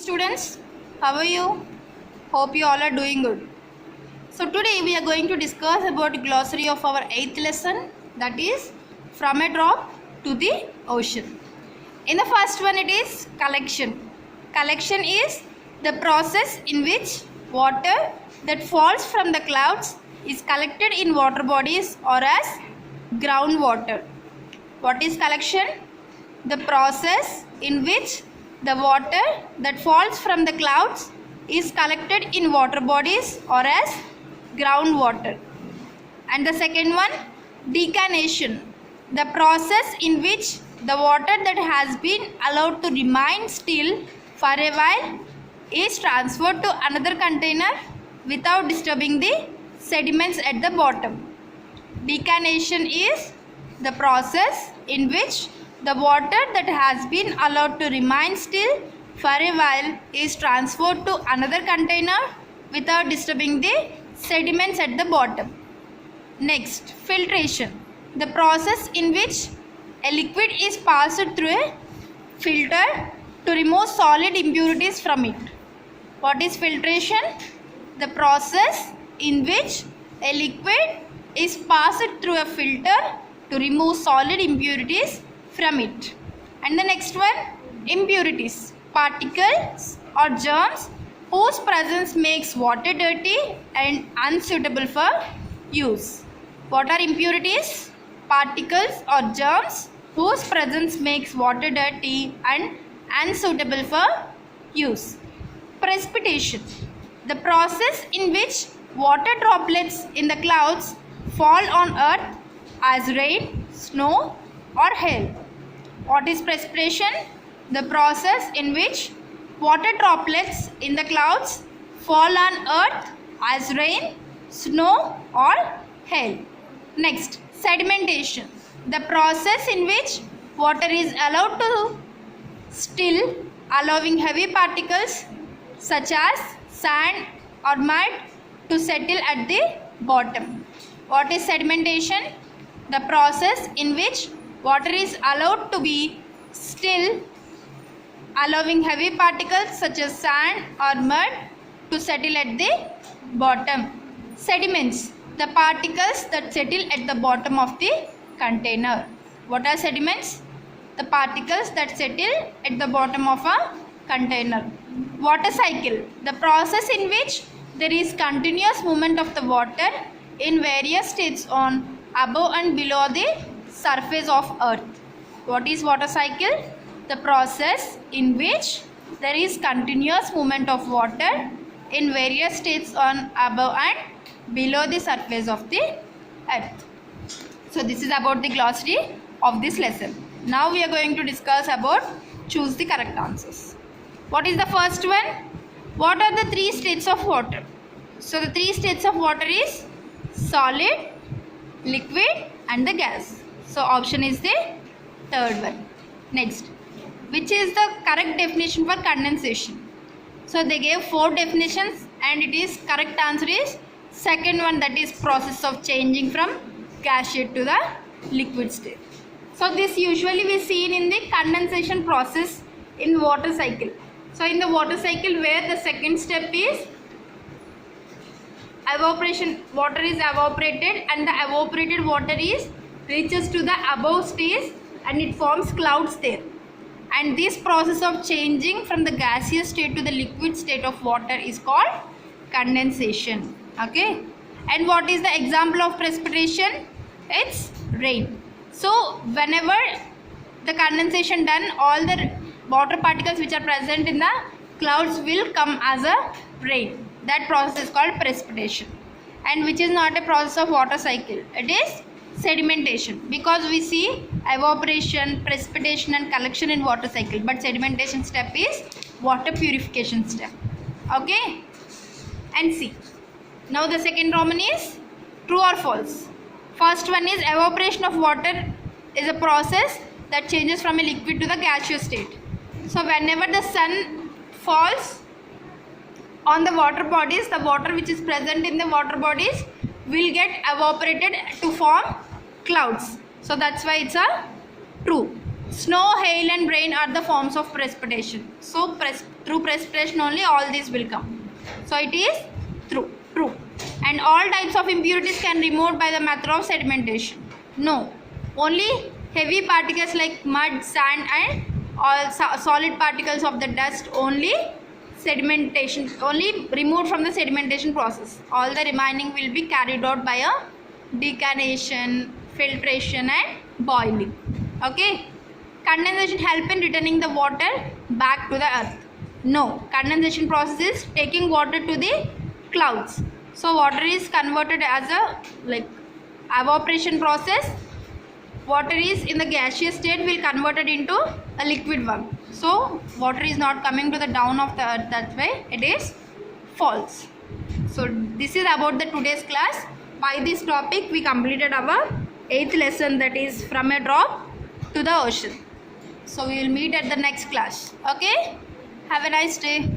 students, how are you? Hope you all are doing good. So today we are going to discuss about glossary of our 8th lesson, that is from a drop to the ocean. In the first one it is collection. Collection is the process in which water that falls from the clouds is collected in water bodies or as groundwater. What is collection? The process in which the water that falls from the clouds is collected in water bodies or as groundwater. And the second one, decanation, the process in which the water that has been allowed to remain still for a while is transferred to another container without disturbing the sediments at the bottom. Decanation is the process in which the water that has been allowed to remain still for a while is transferred to another container without disturbing the sediments at the bottom. Next, filtration, the process in which a liquid is passed through a filter to remove solid impurities from it. What is filtration? The process in which a liquid is passed through a filter to remove solid impurities from it. And the next one, impurities, particles or germs whose presence makes water dirty and unsuitable for use. What are impurities? Particles or germs whose presence makes water dirty and unsuitable for use. Precipitation, the process in which water droplets in the clouds fall on earth as rain, snow or hail. What is precipitation? The process in which water droplets in the clouds fall on earth as rain, snow or hail. Next, sedimentation, the process in which water is allowed to still, allowing heavy particles such as sand or mud to settle at the bottom. What is sedimentation? The process in which water is allowed to be still, allowing heavy particles such as sand or mud to settle at the bottom. Sediments, the particles that settle at the bottom of the container. What are sediments? The particles that settle at the bottom of a container. Water cycle, the process in which there is continuous movement of the water in various states on, above and below the surface of earth. What is water cycle? The process in which there is continuous movement of water in various states on, above and below the surface of the earth. So this is about the glossary of this lesson. Now we are going to discuss about choose the correct answers. What is the first one? What are the three states of water? So the three states of water is solid, liquid and the gas. So option is the third one. Next, which is the correct definition for condensation? So they gave 4 definitions and it is correct answer is second one, that is process of changing from gaseous to the liquid state. So this usually we seen in the condensation process in water cycle. So in the water cycle where the second step is evaporation, water is evaporated and the evaporated water is reaches to the above stage and it forms clouds there. And this process of changing from the gaseous state to the liquid state of water is called condensation. Okay. And what is the example of precipitation? It's rain. So whenever the condensation done, all the water particles which are present in the clouds will come as a rain. That process is called precipitation, and which is not a process of water cycle. It is sedimentation, because we see evaporation, precipitation and collection in water cycle, but sedimentation step is water purification step. Okay, and see. Now the second Roman is true or false. First one is evaporation of water is a process that changes from a liquid to the gaseous state. So whenever the sun falls on the water bodies, the water which is present in the water bodies will get evaporated to form clouds. So that's why it's a true. Snow, hail and rain are the forms of precipitation. So Through precipitation only all these will come. So it is true. And all types of impurities can be removed by the method of sedimentation. No, only heavy particles like mud, sand and all solid particles of the dust only sedimentation, only removed from the sedimentation process. All the remaining will be carried out by a decantation, filtration and boiling. Okay. Condensation help in returning the water back to the earth. No, condensation process is taking water to the clouds. So water is converted as a evaporation process. Water is in the gaseous state will converted into a liquid one. So water is not coming to the down of the earth that way. It is false. So this is about the today's class. By this topic we completed our 8th lesson, that is from a drop to the ocean. So we will meet at the next class. Okay. Have a nice day.